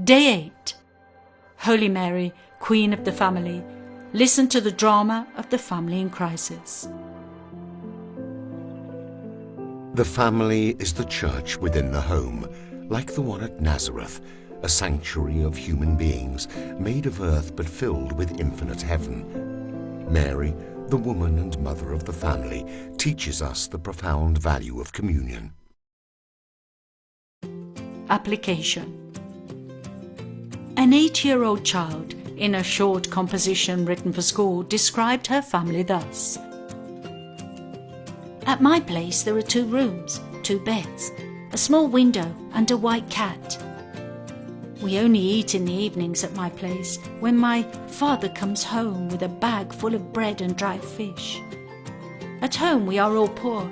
Day 8. Holy Mary, Queen of the Family, listen to the drama of the family in crisis. The family is the church within the home, like the one at Nazareth, a sanctuary of human beings, made of earth but filled with infinite heaven. Mary, the woman and mother of the family, teaches us the profound value of communion. Application. An 8-year-old child, in a short composition written for school, described her family thus. At my place there are 2 rooms, 2 beds, a small window and a white cat. We only eat in the evenings at my place, when my father comes home with a bag full of bread and dried fish. At home we are all poor,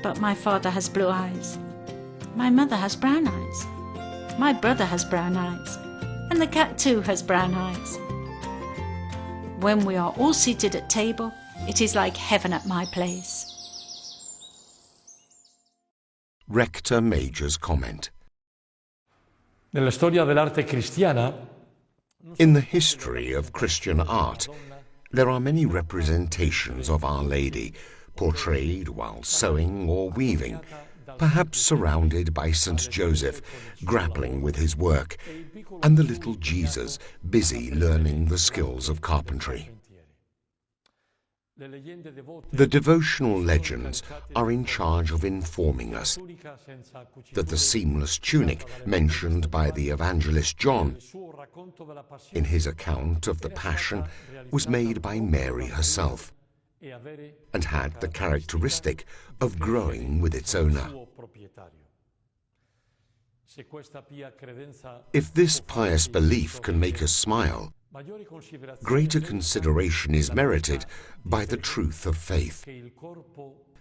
but my father has blue eyes. My mother has brown eyes. My brother has brown eyes. And the cat too has brown eyes. When we are all seated at table, it is like heaven at my place. Rector Major's comment. Nella storia dell'arte cristiana, in the history of Christian art, there are many representations of Our Lady, portrayed while sewing or weaving, perhaps surrounded by St. Joseph, grappling with his work, and the little Jesus, busy learning the skills of carpentry. The devotional legends are in charge of informing us that the seamless tunic mentioned by the evangelist John in his account of the Passion was made by Mary herself and had the characteristic of growing with its owner. If this pious belief can make us smile, greater consideration is merited by the truth of faith,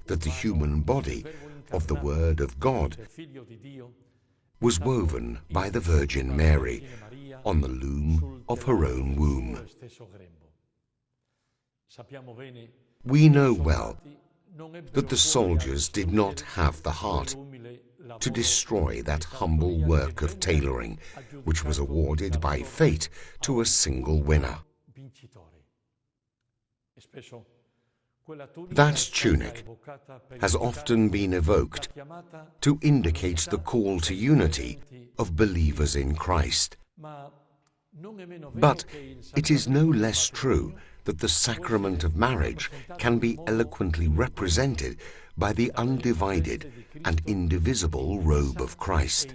that the human body of the Word of God was woven by the Virgin Mary on the loom of her own womb. We know well that the soldiers did not have the heart to destroy that humble work of tailoring, which was awarded by fate to a single winner. That tunic has often been evoked to indicate the call to unity of believers in Christ. But it is no less true that the sacrament of marriage can be eloquently represented by the undivided and indivisible robe of Christ.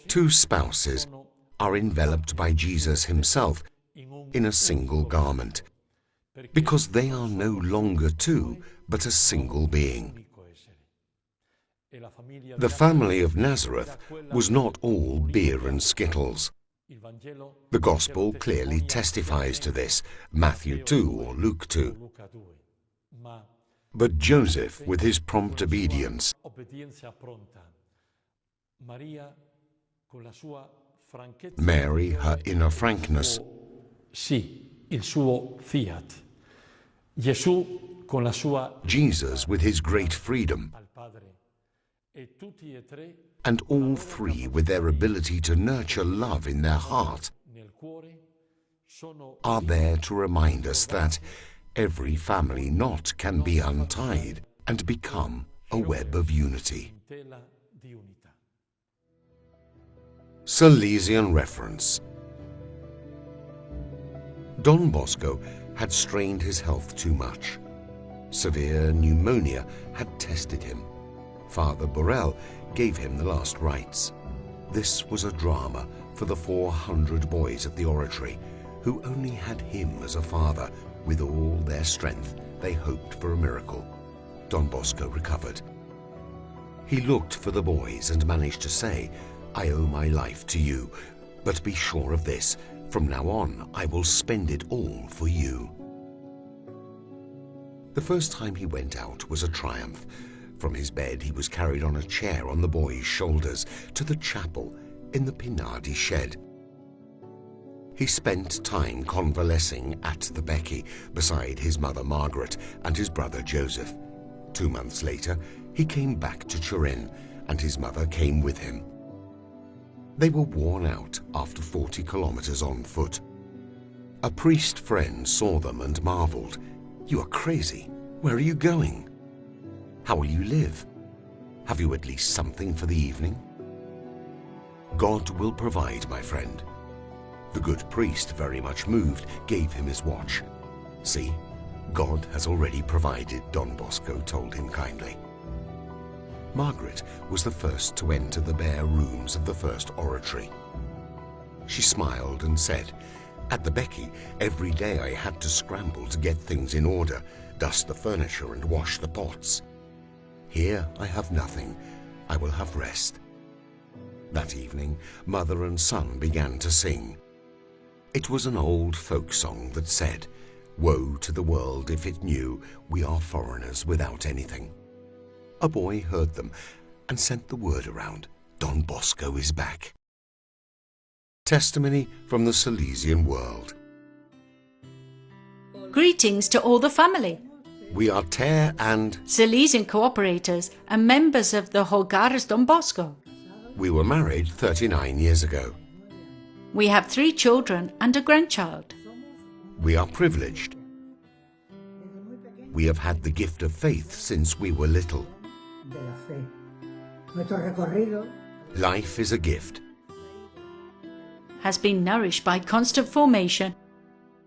2 spouses are enveloped by Jesus himself in a single garment, because they are no longer 2, but a single being. The family of Nazareth was not all beer and skittles. The Gospel clearly testifies to this, Matthew 2 or Luke 2. But Joseph, with his prompt obedience, Mary, her inner frankness, Jesus with his great freedom, and all 3 with their ability to nurture love in their heart, are there to remind us that every family knot can be untied and become a web of unity. Salêsiêng reference. Don Bosco had strained his health too much. Severe pneumonia had tested him. Father Borel gave him the last rites. This was a drama for the 400 boys at the oratory, who only had him as a father. With all their strength, they hoped for a miracle. Don Bosco recovered. He looked for the boys and managed to say, "I owe my life to you, but be sure of this, from now on I will spend it all for you." The first time he went out was a triumph. From his bed he was carried on a chair on the boys' shoulders to the chapel in the Pinardi shed. He spent time convalescing at the Becky beside his mother Margaret and his brother Joseph. 2 months later, he came back to Turin, and his mother came with him. They were worn out after 40 kilometers on foot. A priest friend saw them and marveled. "You are crazy. Where are you going? How will you live? Have you at least something for the evening?" "God will provide, my friend." The good priest, very much moved, gave him his watch. "See, God has already provided," Don Bosco told him kindly. Margaret was the first to enter the bare rooms of the first oratory. She smiled and said, "At the Becky, every day I had to scramble to get things in order, dust the furniture and wash the pots. Here I have nothing. I will have rest." That evening, mother and son began to sing. It was an old folk song that said, "Woe to the world if it knew we are foreigners without anything." A boy heard them and sent the word around, "Don Bosco is back." Testimony from the Salesian world. Greetings to all the family. We are Ter and Salesian cooperators and members of the Hogares Don Bosco. we were married 39 years ago. We have 3 children and a grandchild. We are privileged. We have had the gift of faith since we were little. Life is a gift. Has been nourished by constant formation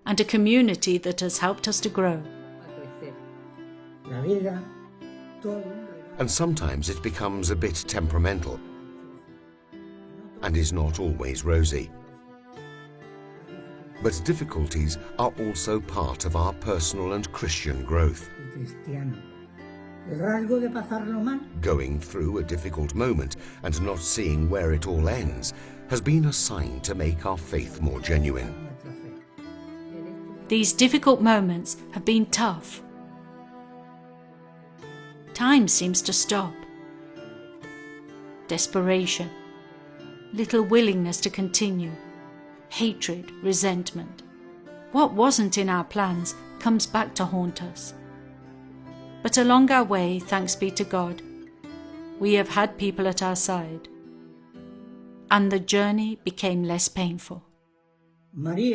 and a community that has helped us to grow. And sometimes it becomes a bit temperamental and is not always rosy. But difficulties are also part of our personal and Christian growth. Going through a difficult moment and not seeing where it all ends has been a sign to make our faith more genuine. These difficult moments have been tough. Time seems to stop. Desperation, little willingness to continue, hatred, resentment. What wasn't in our plans comes back to haunt us. But along our way, thanks be to God, we have had people at our side, and the journey became less painful. Mary,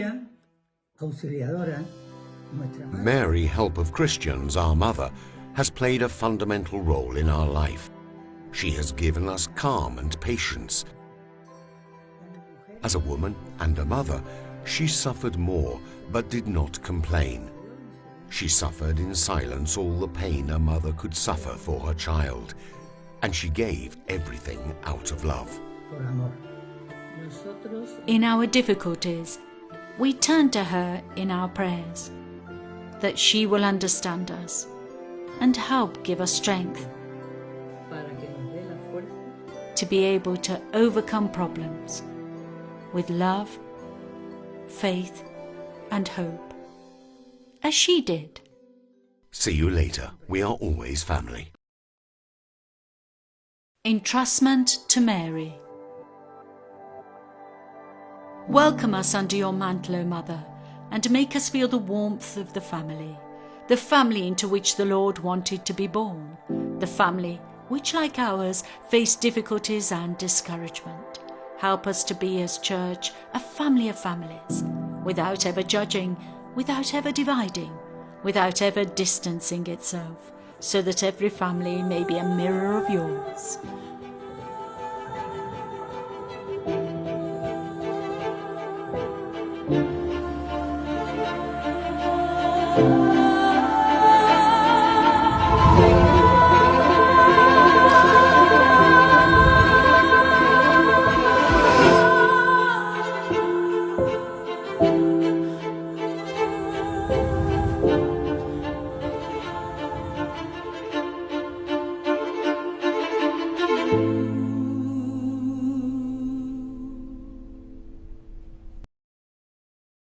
Help of Christians, our mother, has played a fundamental role in our life. She has given us calm and patience. As a woman and a mother, she suffered more but did not complain. She suffered in silence all the pain a mother could suffer for her child, and she gave everything out of love. In our difficulties, we turn to her in our prayers, that she will understand us and help give us strength to be able to overcome problems with love, faith, and hope, as she did. See you later. We are always family. Entrustment to Mary. Welcome us under your mantle, O Mother, and make us feel the warmth of the family into which the Lord wanted to be born, the family which, like ours, faced difficulties and discouragement. Help us to be, as Church, a family of families, without ever judging, without ever dividing, without ever distancing itself, so that every family may be a mirror of yours.